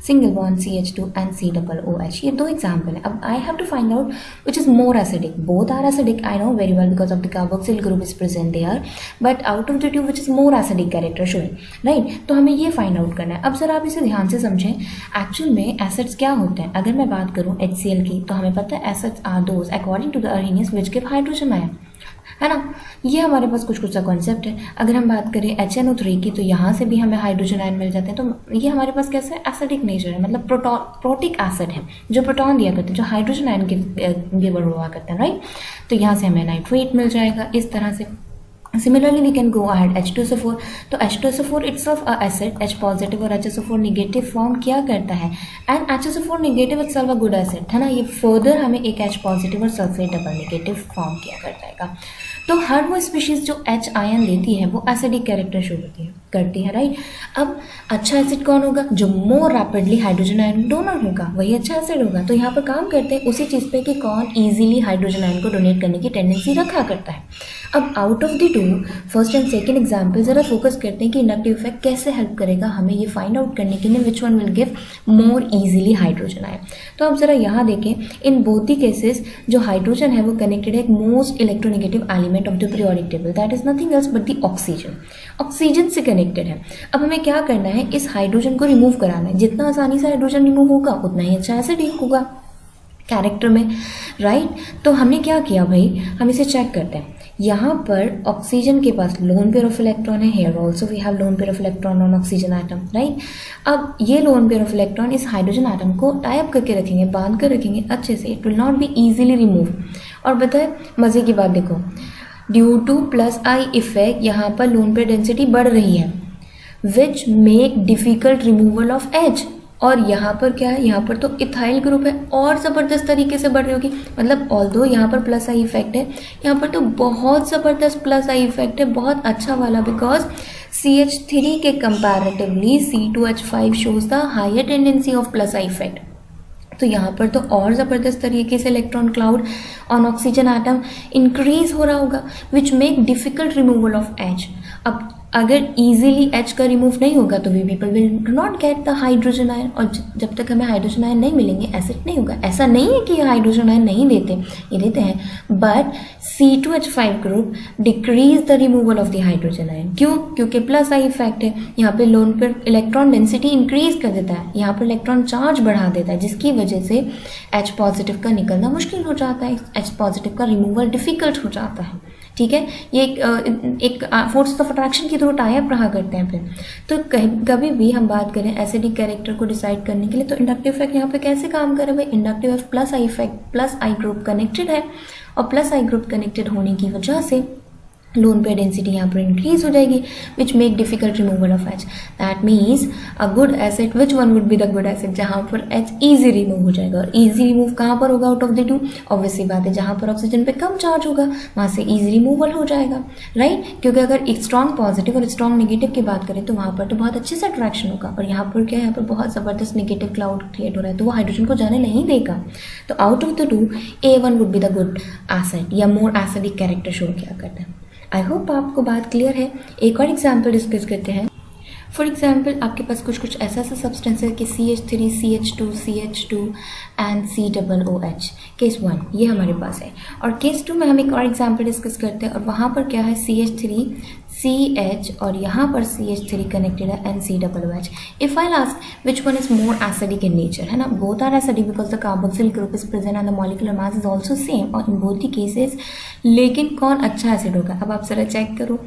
single bond CH2 and COOH। ये 2 एग्जाम्पल है। अब I have to find out which is more acidic. Both are acidic, I know very well because of the carboxyl group is present there, but out of the two which is more acidic character showing, right. तो हमें ये find out करना है। अब जरा आप इसे ध्यान से समझें, एक्चुअल में एसिड्स क्या होते हैं। अगर मैं बात करूँ HCl की, तो हमें पता है acids are those according to the Arrhenius which give hydrogen ion, है ना। ये हमारे पास कुछ सा कॉन्सेप्ट है। अगर हम बात करें HNO3 की, तो यहाँ से भी हमें हाइड्रोजन आयन मिल जाते हैं। तो ये हमारे पास कैसे एसिडिक नेचर है, मतलब प्रोटिक एसिड है जो प्रोटॉन दिया करते हैं, जो हाइड्रोजन आयन गिवर हुआ करते हैं, राइट। तो यहाँ से हमें नाइट्रेट मिल जाएगा इस तरह से। Similarly, we can go ahead H2SO4। तो H2SO4 itself a acid, H positive और HSO4 negative फॉर्म क्या करता है, and HSO4 negative itself a good acid, है ना। ये फर्दर हमें एक H positive और सल्फेट डबल नेगेटिव फॉर्म किया करता है। तो हर वो स्पीशीज जो H आयन लेती है वो एसिडिक कैरेक्टर शो करती है, राइट। अब अच्छा एसिड कौन होगा? जो मोर रैपिडली हाइड्रोजन आयन डोनर होगा वही अच्छा एसिड होगा। तो यहाँ पर काम करते हैं उसी चीज़ पे कि कौन ईजिली हाइड्रोजन आयन को डोनेट करने की टेंडेंसी रखा करता है। अब out of the to first and second example जरा फोकस करते हैं कि इंडक्टिव इफेक्ट कैसे हेल्प करेगा हमें ये फाइंड आउट करने के लिए विच one will give more easily hydrogen ion. तो अब जरा यहाँ देखें, इन बोथ दी केसेस जो हाइड्रोजन है वो कनेक्टेड है एक most electronegative element of the periodic table, that is nothing else but the oxygen. Oxygen से कनेक्टेड है। अब हमें क्या करना है, इस हाइड्रोजन को रिमूव कराना है। जितना आसानी से हाइड्रोजन रिमूव होगा उतना ही अच्छा एसिडिक होगा कैरेक्टर में, राइट। तो हमने क्या किया भाई, हम इसे चेक करते हैं। यहाँ पर ऑक्सीजन के पास लोन पेयर ऑफ इलेक्ट्रॉन है, here also we have lone pair of electron on oxygen atom, right. अब ये लोन पेयर ऑफ इलेक्ट्रॉन इस हाइड्रोजन एटम को टाई अप करके रखेंगे, बांध कर रखेंगे अच्छे से, it will not be easily remove. और बताए मज़े की बात, देखो ड्यू टू +I इफेक्ट यहाँ पर लोन पेयर डेंसिटी बढ़ रही है which make difficult removal of H। और यहाँ पर क्या है, यहाँ पर तो इथाइल ग्रुप है और ज़बरदस्त तरीके से बढ़ रही होगी। मतलब ऑल्दो यहाँ पर +I इफेक्ट है, यहाँ पर तो बहुत ज़बरदस्त +I इफेक्ट है, बहुत अच्छा वाला, बिकॉज CH3 के comparatively C2H5 shows the higher tendency of +I effect. तो यहाँ पर तो और ज़बरदस्त तरीके से electron cloud on oxygen atom increase हो रहा होगा which make difficult removal of H। अब अगर इजीली H का रिमूव नहीं होगा तो we people will not get the hydrogen ion, और जब तक हमें हाइड्रोजन आयन नहीं मिलेंगे एसिड नहीं होगा। ऐसा नहीं है कि ये हाइड्रोजन आयन नहीं देते, ये देते हैं, but C2H5 group decrease the removal of the hydrogen ion. क्यों? क्योंकि +I इफेक्ट है। यहाँ पे लोन पर इलेक्ट्रॉन डेंसिटी इंक्रीज कर देता है, यहाँ पर इलेक्ट्रॉन चार्ज बढ़ा देता है, जिसकी वजह से H पॉजिटिव का निकलना मुश्किल हो जाता है, H पॉजिटिव का रिमूवल डिफिकल्ट हो जाता है, ठीक है। ये एक फोर्स ऑफ अट्रैक्शन के थ्रू टाई अप रहा करते हैं फिर। तो कभी भी हम बात करें एसिडिक कैरेक्टर को डिसाइड करने के लिए, तो इंडक्टिव इफेक्ट यहाँ पे कैसे काम करे भाई, inductive +I effect +I group connected है, और +I ग्रुप कनेक्टेड होने की वजह से लोन पेयर डेंसिटी यहाँ पर इंक्रीज हो जाएगी विच make difficult removal of H. That means a good acid which one would be the good acid जहाँ पर एच ईजी रिमूव हो जाएगा. और ईजी रिमूव कहाँ पर होगा out of the to? Obviously बात है जहाँ पर ऑक्सीजन पे कम चार्ज होगा वहाँ से ईजी रिमूवल हो जाएगा, राइट. क्योंकि अगर एक स्ट्रॉन्ग पॉजिटिव और स्ट्रॉन्ग नेगेटिव की बात करें तो वहाँ पर तो बहुत अच्छे से अट्रैक्शन होगा. और यहाँ पर क्या है, यहाँ पर बहुत ज़बरदस्त नेगेटिव क्लाउड क्रिएट हो रहा है तो वो हाइड्रोजन को जाने नहीं देगा. तो out of the to A1 would be the good acid या मोर एसिडिक कैरेक्टर शो किया करता है. आई होप आपको बात क्लियर है. एक और एग्जाम्पल डिस्कस करते हैं. फॉर एग्जाम्पल आपके पास कुछ ऐसा सब्सटेंस है कि CH3, CH2, CH2 and COOH. Case 1 ये हमारे पास है. और केस 2 में हम एक और एग्जाम्पल डिस्कस करते हैं और वहाँ पर क्या है CH3, CH और यहाँ पर CH3 कनेक्टेड है and COOH. If I ask which one is more acidic in nature, है ना, both are acidic because the carboxyl group is present and the molecular mass is also same और in both the cases. लेकिन कौन अच्छा acid होगा? अब आप जरा चेक करो.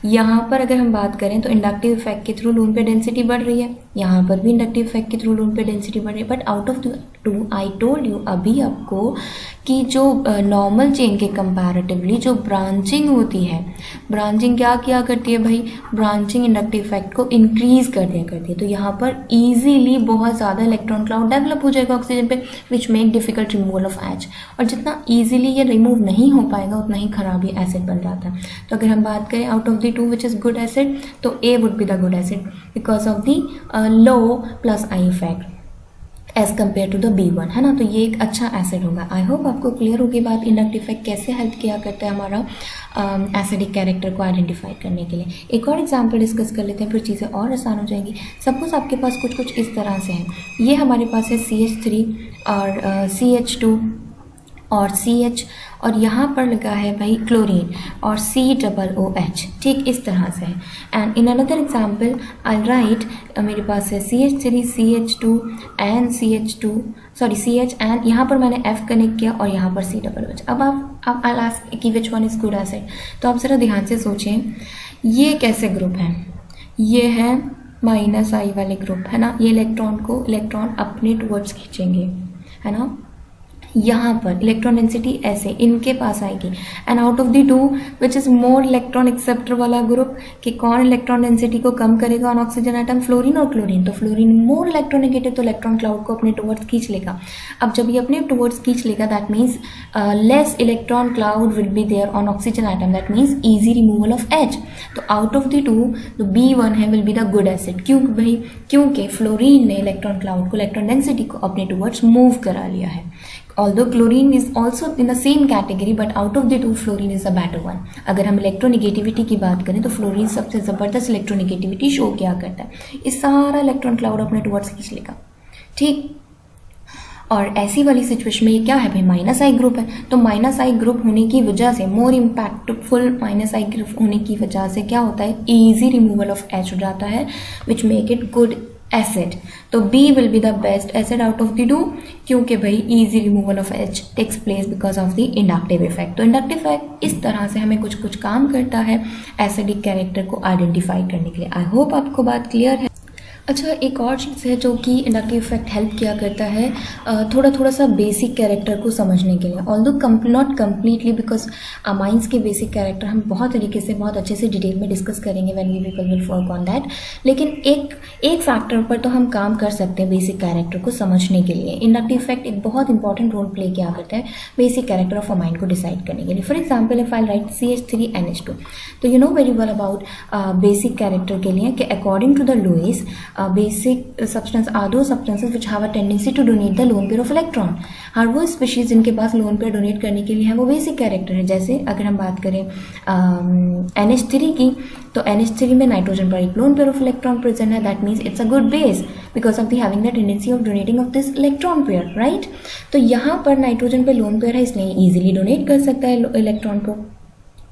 यहाँ पर अगर हम बात करें तो इंडक्टिव इफेक्ट के थ्रू लोन पेयर डेंसिटी बढ़ रही है, यहाँ पर भी इंडक्टिव इफेक्ट के थ्रू लोन पेयर डेंसिटी बढ़ रही है. But out of the to I told you अभी आपको कि जो नॉर्मल चेन के कंपैरेटिवली जो ब्रांचिंग होती है, ब्रांचिंग क्या किया करती है भाई? ब्रांचिंग इंडक्टिव इफेक्ट को इंक्रीज कर दिया करती है. तो यहाँ पर इजीली बहुत ज़्यादा इलेक्ट्रॉन क्लाउड डेवलप हो जाएगा ऑक्सीजन पे विच make difficult removal of H. और जितना ईजिली ये रिमूव नहीं हो पाएगा उतना ही खराब ये एसिड बन जाता है. तो अगर हम बात करें out of the two which is good acid तो A would be the good acid because of the low plus I effect as compare to the B1, है ना. तो ये एक अच्छा एसिड होगा. आई होप आपको क्लियर होगी बात इंडक्टिव इफेक्ट कैसे हेल्प किया करता है हमारा एसिडिक कैरेक्टर को आइडेंटिफाई करने के लिए. एक और एग्जांपल डिस्कस कर लेते हैं फिर चीज़ें और आसान हो जाएंगी. सपोज आपके पास कुछ इस तरह से है. ये हमारे पास है CH3 और CH2 और CH और यहाँ पर लगा है भाई क्लोरीन और COOH. ठीक इस तरह से है. And in another example I right मेरे पास है CH3, CH2 and CH and यहाँ पर मैंने F कनेक्ट किया और यहाँ पर COOH. अब आप आई आस्क कि विच वन इज गुड एसिड. तो आप ज़रा ध्यान से सोचें ये कैसे ग्रुप है. ये है -I वाले ग्रुप, है ना. ये इलेक्ट्रॉन अपने टुवर्ड्स खींचेंगे, है ना. यहाँ पर इलेक्ट्रॉन डेंसिटी ऐसे इनके पास आएगी and out of the two which is more electron acceptor वाला ग्रुप कि कौन इलेक्ट्रॉन डेंसिटी को कम करेगा ऑन ऑक्सीजन एटम? फ्लोरीन और क्लोरीन. तो फ्लोरीन मोर इलेक्ट्रोनेगेटिव तो इलेक्ट्रॉन क्लाउड को अपने टुवर्ड्स खींच लेगा. अब जब ये अपने टुवर्ड्स खींच लेगा that means less electron cloud will be there on oxygen atom. That means easy removal of H. तो आउट ऑफ द टू जो B1 है will be the good acid. क्यों भाई? क्योंकि फ्लोरीन ने इलेक्ट्रॉन क्लाउड को इलेक्ट्रॉन डेंसिटी को अपने टुवर्ड्स मूव करा लिया है. Although chlorine is also in the same category, but out of the two, fluorine is the better one. अगर हम इलेक्ट्रोनिगेटिविटी की बात करें तो फ्लोरीन सबसे ज़बरदस्त इलेक्ट्रोनिगेटिविटी शो किया करता है. इस सारा इलेक्ट्रॉन क्लाउड अपने टुवर्ड्स खींच लेगा. ठीक. और ऐसी वाली सिचुएशन में ये क्या है भाई? -I ग्रुप है. तो -I ग्रुप होने की वजह से मोर इम्पैक्टफुल -I ग्रुप होने की वजह से क्या होता है? ईजी रिमूवल ऑफ एच हो जाता है which make it good acid. तो B will be the best acid out of the two क्योंकि भाई easy removal of H takes place because of the inductive effect. तो इंडक्टिव इफेक्ट इस तरह से हमें कुछ काम करता है एसिडिक कैरेक्टर को आइडेंटिफाई करने के लिए. आई होप आपको बात क्लियर है. अच्छा एक और चीज़ है जो कि इंडक्टिव इफेक्ट हेल्प किया करता है थोड़ा सा बेसिक कैरेक्टर को समझने के लिए. Although not completely because amines के बेसिक कैरेक्टर हम बहुत तरीके से बहुत अच्छे से डिटेल में डिस्कस करेंगे when we people will work on that. लेकिन एक फैक्टर पर तो हम काम कर सकते हैं बेसिक कैरेक्टर को समझने के लिए. इंडक्टिव इफेक्ट एक बहुत इंपॉर्टेंट रोल प्ले किया करता है बेसिक कैरेक्टर ऑफ अमाइन को डिसाइड करने के लिए. For example if I write CH3NH2 तो you know very well about basic character के लिए कि according to the Lewis basic substance are those substances which have a tendency to donate the lone pair of electron. हर वो species जिनके पास lone pair donate करने के लिए है वो बेसिक कैरेक्टर है. जैसे अगर हम बात करें NH3 की तो NH3 में नाइट्रोजन पर एक lone pair of electron present है. That means it's a good base because of the having the tendency of donating of this electron pair, right. तो यहाँ पर नाइट्रोजन पे लोन पेयर है इसलिए ईजिली डोनेट कर सकता है इलेक्ट्रॉन को.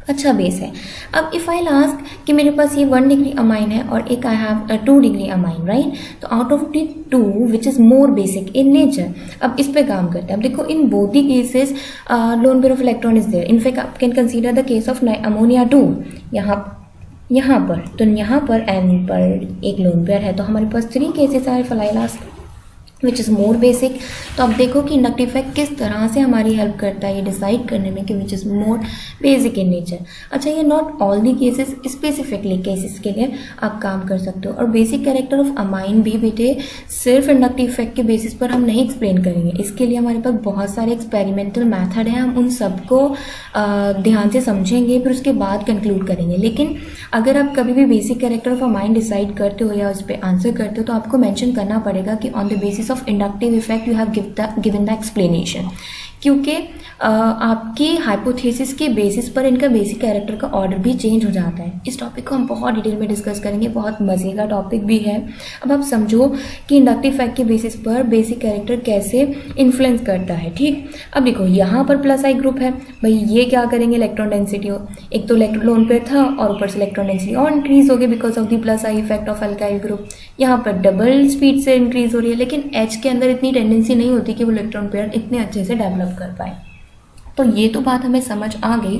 अच्छा बेस है. अब इफ़ आई आस्क कि मेरे पास ये 1 डिग्री अमाइन है और एक I have 2 degree amine, right. तो out of the 2 which is more basic in nature. अब इस पे काम करते हैं. अब देखो in both the cases lone pair of electron is there. In fact आप can consider the case of ammonia 2 यहाँ पर. तो यहाँ पर N पर एक लोन पेयर है तो हमारे पास 3 cases are. If I ask which is more basic. तो अब देखो कि इंडक्टिव इफेक्ट किस तरह से हमारी हेल्प करता है ये डिसाइड करने में कि विच is more basic in nature. अच्छा, ये not all the cases, specifically cases के लिए आप काम कर सकते हो। और बेसिक कैरेक्टर ऑफ अमाइन भी बेटे सिर्फ इंडक्टिव इफेक्ट के बेसिस पर हम नहीं एक्सप्लेन करेंगे। इसके लिए हमारे पास बहुत सारे एक्सपेरिमेंटल मैथड हैं, हम उन सबको ध्यान से समझेंगे, फिर उसके बाद कंक्लूड करेंगे। लेकिन अगर आप कभी भी basic character of amine decide करते हो या उस पर आंसर करते हो तो आपको मेंशन करना पड़ेगा कि on the basis of inductive effect you have given the explanation, क्योंकि आपकी हाइपोथेसिस के बेसिस पर इनका बेसिक कैरेक्टर का ऑर्डर भी चेंज हो जाता है। इस टॉपिक को हम बहुत डिटेल में डिस्कस करेंगे, बहुत मज़े का टॉपिक भी है। अब आप समझो कि इंडक्टिव इफेक्ट के बेसिस पर बेसिक कैरेक्टर कैसे इन्फ्लुएंस करता है। ठीक, अब देखो यहाँ पर प्लस आई ग्रुप है, भाई ये क्या करेंगे, इलेक्ट्रॉन डेंसिटी हो, एक तो लोन पेयर था और ऊपर से इलेक्ट्रॉन डेंसिटी और इंक्रीज हो गई because of the plus I effect of alkyl group. यहाँ पर डबल स्पीड से इंक्रीज हो रही है, लेकिन एच के अंदर इतनी टेंडेंसी नहीं होती कि वो इलेक्ट्रॉन पेयर इतने अच्छे से डेवलप कर पाए। तो ये तो बात हमें समझ आ गई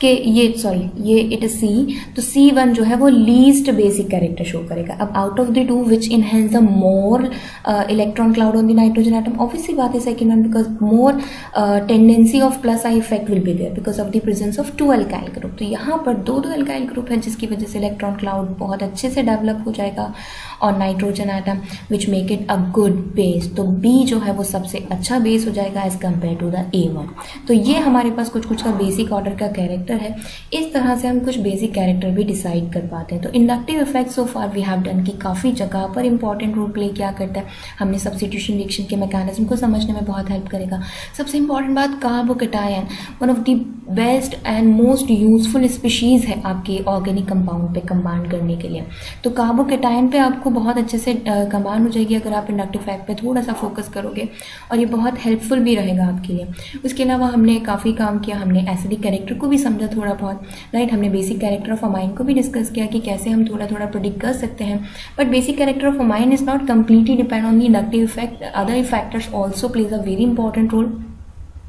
कि ये इट इज सी। तो C1 जो है वो लीस्ट बेसिक कैरेक्टर शो करेगा। अब out of the two which enhance the more electron cloud on the nitrogen atom, obviously बात है second one, because more tendency of plus I effect will be there because of the presence of 2 alkyl group. तो यहाँ पर दो alkyl group है जिसकी वजह से इलेक्ट्रॉन क्लाउड बहुत अच्छे से डेवलप हो जाएगा और nitrogen atom which make it a good base. तो B जो है वो सबसे अच्छा बेस हो जाएगा as compare to the A1। तो ये हमारे पास कुछ का बेसिक ऑर्डर का कैरेक्टर है। इस तरह से हम कुछ बेसिक कैरेक्टर भी डिसाइड कर पाते हैं। तो inductive effect so far we have done कि काफ़ी जगह पर इंपॉर्टेंट रोल प्ले क्या करता है। हमने सब्स्टिट्यूशन रिएक्शन के मैकेनिज्म को समझने में बहुत हेल्प करेगा। सबसे इंपॉर्टेंट बात, carbocation one of the best and most useful species है आपके ऑर्गेनिक कंपाउंड पे कंबाइंड करने के लिए। तो कार्बोकैटायन पे आपको बहुत अच्छे से कंबाइंड हो जाएगी अगर आप इंडक्टिव इफेक्ट पे थोड़ा सा फोकस करोगे, और ये बहुत हेल्पफुल भी रहेगा आपके लिए। उसके अलावा हमने काफ़ी काम किया, हमने एसिडिक कैरेक्टर को भी समझा थोड़ा बहुत, राइट। हमने बेसिक कैरेक्टर ऑफ अमाइन को भी डिस्कस किया कि कैसे हम थोड़ा थोड़ा प्रेडिक्ट कर सकते हैं। But basic character of amine is not completely depend on the inductive effect, other factors also plays a very important role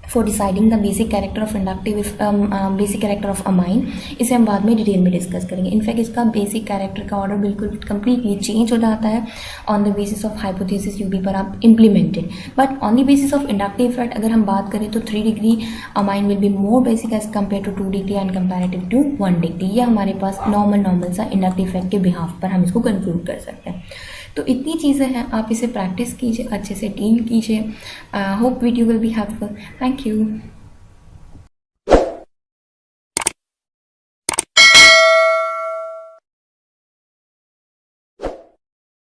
for deciding the basic character of basic character of amine. इसे हम बाद में detail में discuss करेंगे। In fact इसका basic character का order बिल्कुल completely change हो जाता है on the basis of hypothesis यूबी पर आप implemented. But on the basis of inductive effect अगर हम बात करें तो 3 degree amine will be more basic as compare to 2 degree and comparative to 1 degree. ये हमारे पास नॉर्मल सा इंडक्टिव इफेक्ट के बिहाफ पर हम इसको कंक्लूड कर सकते हैं। तो इतनी चीज़ें हैं, आप इसे प्रैक्टिस कीजिए, अच्छे से डील कीजिए। Hope video will be helpful. Thank you.